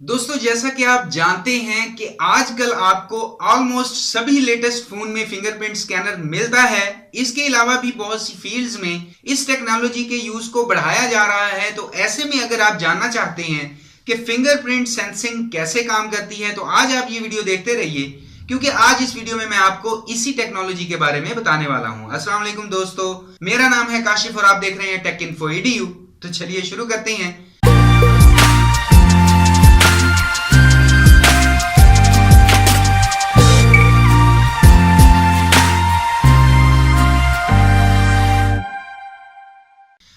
दोस्तों, जैसा कि आप जानते हैं कि आजकल आपको ऑलमोस्ट सभी लेटेस्ट फोन में फिंगरप्रिंट स्कैनर मिलता है। इसके अलावा भी बहुत सी फील्ड्स में इस टेक्नोलॉजी के यूज को बढ़ाया जा रहा है। तो ऐसे में अगर आप जानना चाहते हैं कि फिंगरप्रिंट सेंसिंग कैसे काम करती है, तो आज आप ये वीडियो देखते रहिए, क्योंकि आज इस वीडियो में मैं आपको इसी टेक्नोलॉजी के बारे में बताने वाला हूं। अस्सलाम वालेकुम दोस्तों, मेरा नाम है काशिफ और आप देख रहे हैं टेक इन्फो EDU। तो चलिए शुरू करते हैं।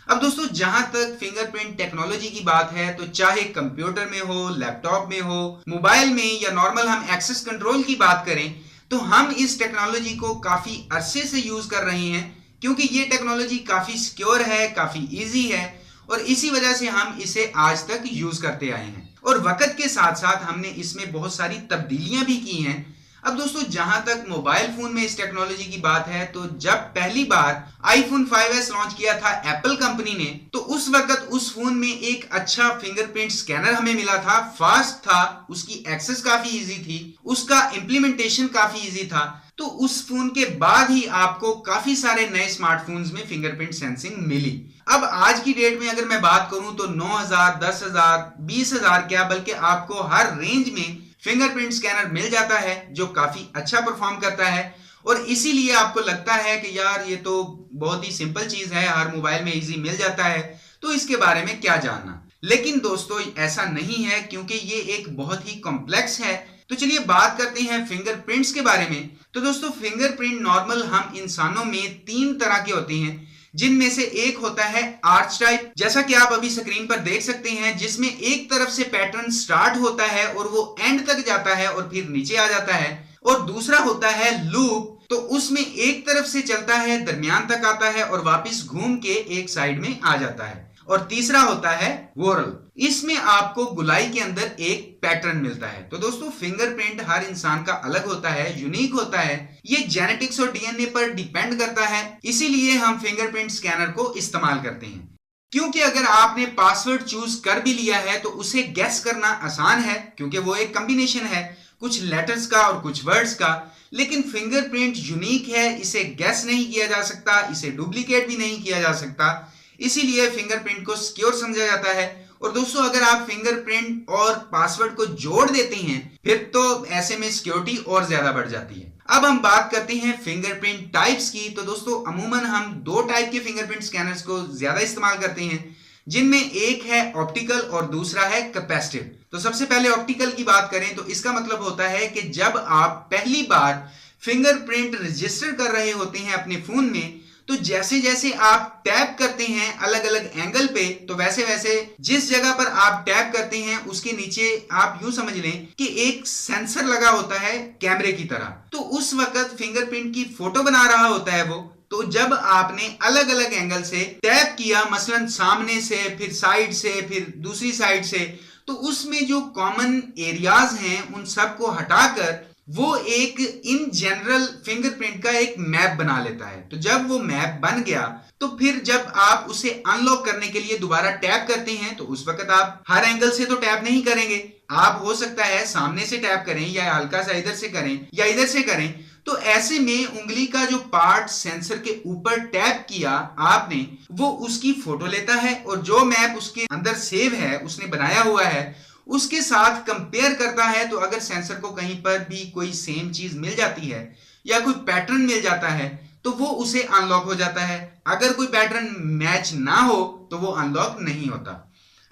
अब दोस्तों, जहां तक फिंगरप्रिंट टेक्नोलॉजी की बात है, तो चाहे कंप्यूटर में हो, लैपटॉप में हो, मोबाइल में, या नॉर्मल हम एक्सेस कंट्रोल की बात करें, तो हम इस टेक्नोलॉजी को काफी अरसे से यूज कर रहे हैं, क्योंकि ये टेक्नोलॉजी काफी सिक्योर है, काफी इजी है, और इसी वजह से हम इसे आज तक यूज करते आए हैं। और वक्त के साथ साथ हमने इसमें बहुत सारी तब्दीलियां भी की हैं। अब दोस्तों, जहां तक मोबाइल फोन में इस टेक्नोलॉजी की बात है, तो जब पहली बार आईफोन 5S लॉन्च किया था एप्पल कंपनी ने, तो उस वक्त उस फोन में एक अच्छा फिंगरप्रिंट स्कैनर हमें मिला था। फास्ट था, उसकी एक्सेस काफी इजी थी, उसका इंप्लीमेंटेशन काफी इजी था। तो उस फोन के बाद ही आपको काफी सारे नए स्मार्टफोन्स में फिंगरप्रिंट सेंसिंग मिली। अब आज की डेट में अगर मैं बात करूं, तो 9,000, 10,000, 20,000 क्या, बल्कि आपको हर रेंज में फिंगरप्रिंट स्कैनर मिल जाता है, जो काफी अच्छा परफॉर्म करता है। और इसीलिए आपको लगता है कि यार ये तो बहुत ही सिंपल चीज है, हर मोबाइल में इजी मिल जाता है, तो इसके बारे में क्या जानना। लेकिन दोस्तों, ऐसा नहीं है, क्योंकि ये एक बहुत ही कॉम्प्लेक्स है। तो चलिए बात करते हैं फिंगरप्रिंट्स के बारे में। तो दोस्तों, फिंगरप्रिंट नॉर्मल हम इंसानों में 3 तरह के होते हैं, जिनमें से एक होता है आर्च टाइप, जैसा कि आप अभी स्क्रीन पर देख सकते हैं, जिसमें एक तरफ से पैटर्न स्टार्ट होता है और वो एंड तक जाता है और फिर नीचे आ जाता है। और दूसरा होता है लूप, तो उसमें एक तरफ से चलता है, दरमियान तक आता है और वापस घूम के एक साइड में आ जाता है। और तीसरा होता है वोरल, इसमें आपको गुलाई के अंदर एक पैटर्न मिलता है। तो दोस्तों, फिंगरप्रिंट हर इंसान का अलग होता है, यूनिक होता है। ये जेनेटिक्स और DNA पर डिपेंड करता है, इसीलिए हम फिंगरप्रिंट स्कैनर को इस्तेमाल करते हैं। क्योंकि अगर आपने पासवर्ड चूज कर भी लिया है, तो उसे गेस करना आसान है, क्योंकि वो एक कॉम्बिनेशन है कुछ लेटर्स का और कुछ वर्ड्स का। लेकिन फिंगरप्रिंट यूनिक है, इसे गेस नहीं किया जा सकता, इसे डुप्लीकेट भी नहीं किया जा सकता, इसीलिए फिंगरप्रिंट को सिक्योर समझा जाता है। और दोस्तों, अगर आप फिंगरप्रिंट और पासवर्ड को जोड़ देते हैं, फिर तो ऐसे में सिक्योरिटी और ज्यादा बढ़ जाती है। अब हम बात करते हैं फिंगरप्रिंट टाइप्स की। तो दोस्तों, अमूमन हम 2 टाइप के फिंगरप्रिंट स्कैनर्स को ज्यादा इस्तेमाल करते हैं, जिनमें एक है ऑप्टिकल और दूसरा है कैपेसिटिव। तो सबसे पहले ऑप्टिकल की बात करें, तो इसका मतलब होता है कि जब आप पहली बार फिंगरप्रिंट रजिस्टर कर रहे होते हैं अपने फोन में, तो जैसे जैसे आप टैप करते हैं अलग अलग एंगल पे, तो वैसे वैसे जिस जगह पर आप टैप करते हैं उसके नीचे आप यूं समझ लें कि एक सेंसर लगा होता है कैमरे की तरह। तो उस वक्त फिंगरप्रिंट की फोटो बना रहा होता है वो। तो जब आपने अलग अलग एंगल से टैप किया, मसलन सामने से, फिर साइड से, फिर दूसरी साइड से, तो उसमें जो कॉमन एरियाज हैं उन सबको हटाकर वो एक इन जनरल फिंगरप्रिंट का एक मैप बना लेता है। तो जब वो मैप बन गया, तो फिर जब आप उसे अनलॉक करने के लिए दोबारा टैप करते हैं, तो उस वक्त आप हर एंगल से तो टैप नहीं करेंगे। आप हो सकता है सामने से टैप करें, या हल्का सा इधर से करें, या इधर से करें। तो ऐसे में उंगली का जो पार्ट सेंसर के ऊपर टैप किया आपने, वो उसकी फोटो लेता है, और जो मैप उसके अंदर सेव है, उसने बनाया हुआ है, उसके साथ कंपेयर करता है। तो अगर सेंसर को कहीं पर भी कोई सेम चीज मिल जाती है या कोई पैटर्न मिल जाता है, तो वो उसे अनलॉक हो जाता है। अगर कोई पैटर्न मैच ना हो, तो वो अनलॉक नहीं होता।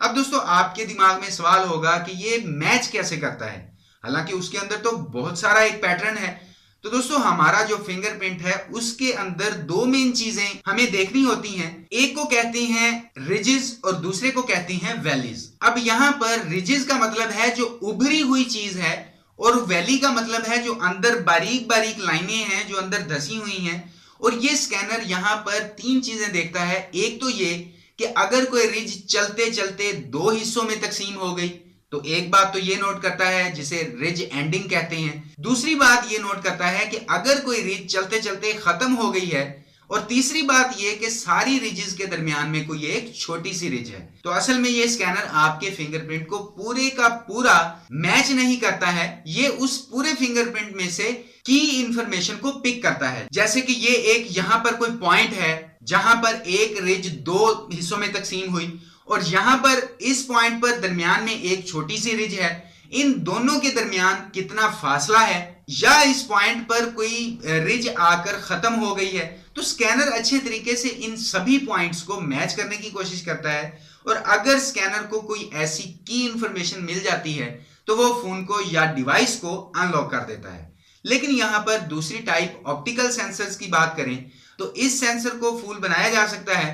अब दोस्तों, आपके दिमाग में सवाल होगा कि ये मैच कैसे करता है, हालांकि उसके अंदर तो बहुत सारा एक पैटर्न है। तो दोस्तों, हमारा जो फिंगरप्रिंट है उसके अंदर 2 मेन चीजें हमें देखनी होती हैं। एक को कहते हैं रिजेस और दूसरे को कहती हैं वैलीज। अब यहां पर रिजेस का मतलब है जो उभरी हुई चीज है, और वैली का मतलब है जो अंदर बारीक बारीक लाइनें हैं जो अंदर धसी हुई हैं। और ये स्कैनर यहां पर 3 चीजें देखता है। एक तो ये कि अगर कोई रिज चलते चलते 2 हिस्सों में तकसीम हो गई, तो एक बात तो ये नोट करता है, जिसे रिज एंडिंग कहते हैं। दूसरी बात ये नोट करता है कि अगर कोई रिज चलते चलते खत्म हो गई है और तीसरी बात यह कि सारी रिजेस के दरमियान में कोई एक छोटी सी रिज है। तो असल में ये स्कैनर आपके फिंगरप्रिंट को पूरे का पूरा मैच नहीं करता है, ये उस पूरे फिंगरप्रिंट में से की इंफॉर्मेशन को पिक करता है। जैसे कि ये एक यहां पर कोई पॉइंट है जहां पर एक रिज दो हिस्सों में तकसीम हुई और यहां पर इस पॉइंट पर दरमियान में एक छोटी सी रिज है, इन दोनों के दरमियान कितना फासला है, या इस पॉइंट पर कोई रिज आकर खत्म हो गई है, तो स्कैनर अच्छे तरीके से इन सभी पॉइंट्स को मैच करने की कोशिश करता है। और अगर स्कैनर को कोई ऐसी की इंफॉर्मेशन मिल जाती है तो वो फोन को या डिवाइस को अनलॉक कर देता है। लेकिन यहां पर दूसरी टाइप ऑप्टिकल सेंसर्स की बात करें तो इस सेंसर को फूल बनाया जा सकता है।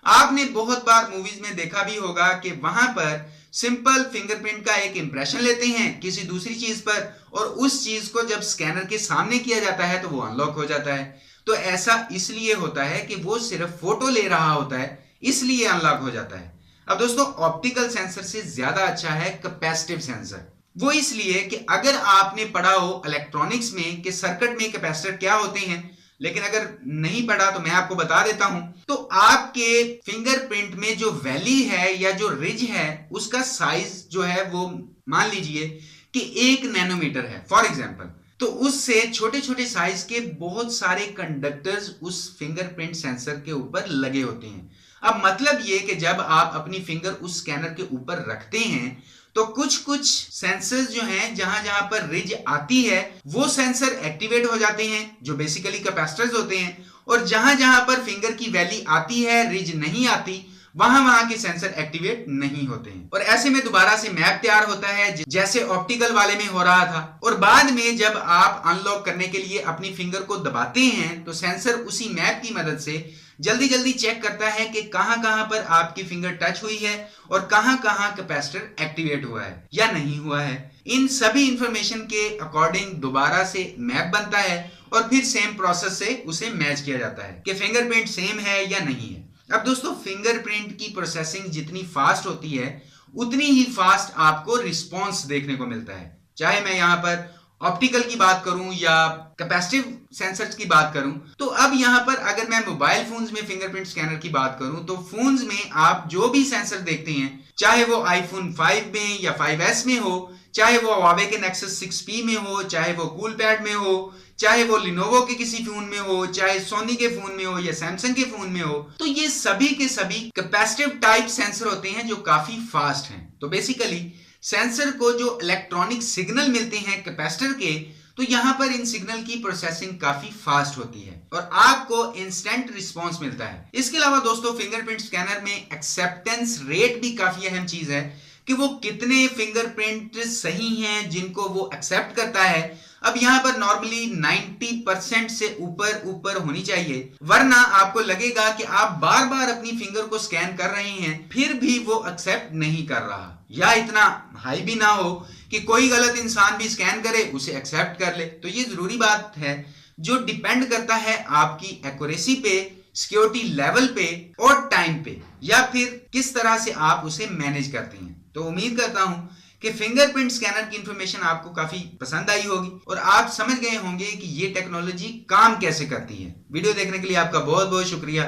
आपने बहुत बार मूवीज में देखा भी होगा कि वहां पर सिंपल फिंगरप्रिंट का एक इंप्रेशन लेते हैं किसी दूसरी चीज पर और उस चीज को जब स्कैनर के सामने किया जाता है तो वो अनलॉक हो जाता है। तो ऐसा इसलिए होता है कि वो सिर्फ फोटो ले रहा होता है, इसलिए अनलॉक हो जाता है। अब दोस्तों, ऑप्टिकल सेंसर से ज्यादा अच्छा है कैपेसिटिव सेंसर। वो इसलिए कि अगर आपने पढ़ा हो इलेक्ट्रॉनिक्स में कि सर्किट में कैपेसिटर क्या होते हैं, लेकिन अगर नहीं पढ़ा तो मैं आपको बता देता हूं, तो आपके फिंगरप्रिंट में जो वैली है या जो रिज है उसका साइज जो है वो मान लीजिए कि 1 नैनोमीटर है फॉर एग्जांपल। तो उससे छोटे छोटे साइज के बहुत सारे कंडक्टर्स उस फिंगरप्रिंट सेंसर के ऊपर लगे होते हैं। अब मतलब ये कि जब आप अपनी फिंगर उस स्कैनर के ऊपर रखते हैं तो कुछ कुछ सेंसर्स जो हैं जहां जहां पर रिज आती है वो सेंसर एक्टिवेट हो जाते हैं जो बेसिकली कैपेसिटर्स होते हैं, और जहां जहां पर फिंगर की वैली आती है रिज नहीं आती वहां वहां के सेंसर एक्टिवेट नहीं होते हैं। और ऐसे में दोबारा से मैप तैयार होता है जैसे ऑप्टिकल वाले में हो रहा था। और बाद में जब आप अनलॉक करने के लिए अपनी फिंगर को दबाते हैं तो सेंसर उसी मैप की मदद से जल्दी जल्दी चेक करता है कि कहां कहां पर आपकी फिंगर टच हुई है और कहां कहां कैपेसिटर एक्टिवेट हुआ है या नहीं हुआ है। इन सभी इंफॉर्मेशन के अकॉर्डिंग दोबारा से मैप बनता है और फिर सेम प्रोसेस से उसे मैच किया जाता है कि फिंगरप्रिंट सेम है या नहीं है। अब दोस्तों, फिंगरप्रिंट की प्रोसेसिंग जितनी फास्ट होती है उतनी ही फास्ट आपको रिस्पॉन्स देखने को मिलता है। चाहे मैं यहां पर ऑप्टिकल की बात करूं या कैपेसिटिव सेंसर्स की बात करूं, तो अब यहां पर अगर मैं मोबाइल फोन्स में फिंगरप्रिंट स्कैनर की बात करूं तो फोन्स में आप जो भी सेंसर देखते हैं, चाहे वो आईफोन 5 में या 5S में हो, चाहे वो Huawei के Nexus 6P में हो, चाहे वो कूलपैड में हो, चाहे वो लिनोवो के किसी फोन में हो, चाहे सोनी के फोन में हो या सैमसंग के फोन में हो, तो ये सभी के सभी कैपेसिटिव टाइप सेंसर होते हैं जो काफी फास्ट हैं। तो बेसिकली सेंसर को जो इलेक्ट्रॉनिक सिग्नल मिलते हैं कैपेसिटर के, तो यहां पर इन सिग्नल की प्रोसेसिंग काफी फास्ट होती है और आपको इंस्टेंट रिस्पांस मिलता है। इसके अलावा दोस्तों, फिंगरप्रिंट स्कैनर में एक्सेप्टेंस रेट भी काफी अहम चीज है कि वो कितने फिंगरप्रिंट सही हैं जिनको वो एक्सेप्ट करता है। अब यहां पर नॉर्मली 90% से ऊपर होनी चाहिए, वरना आपको लगेगा कि आप बार बार अपनी फिंगर को स्कैन कर रहे हैं फिर भी वो एक्सेप्ट नहीं कर रहा, या इतना हाई भी ना हो कि कोई गलत इंसान भी स्कैन करे उसे एक्सेप्ट कर ले। तो ये जरूरी बात है जो डिपेंड करता है आपकी एक्यूरेसी पे, सिक्योरिटी लेवल पे और टाइम पे, या फिर किस तरह से आप उसे मैनेज करते हैं। तो उम्मीद करता हूं कि फिंगरप्रिंट स्कैनर की इंफॉर्मेशन आपको काफी पसंद आई होगी और आप समझ गए होंगे कि ये टेक्नोलॉजी काम कैसे करती है। वीडियो देखने के लिए आपका बहुत बहुत शुक्रिया,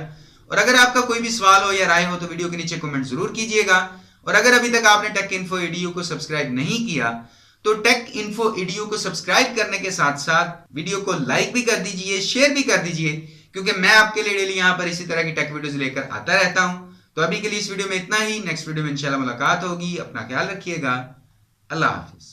और अगर आपका कोई भी सवाल हो या राय हो तो वीडियो के नीचे कमेंट जरूर कीजिएगा। और अगर अभी तक आपने टेक इन्फो ईडीयू को सब्सक्राइब नहीं किया तो टेक इन्फो ईडीयू को सब्सक्राइब करने के साथ साथ वीडियो को लाइक भी कर दीजिए, शेयर भी कर दीजिए, क्योंकि मैं आपके लिए डेली यहां पर इसी तरह की टेक वीडियोस लेकर आता रहता हूं। तो अभी के लिए इस वीडियो में इतना ही। नेक्स्ट वीडियो में इंशाल्लाह मुलाकात होगी। अपना ख्याल रखिएगा। अल्लाह हाफिज।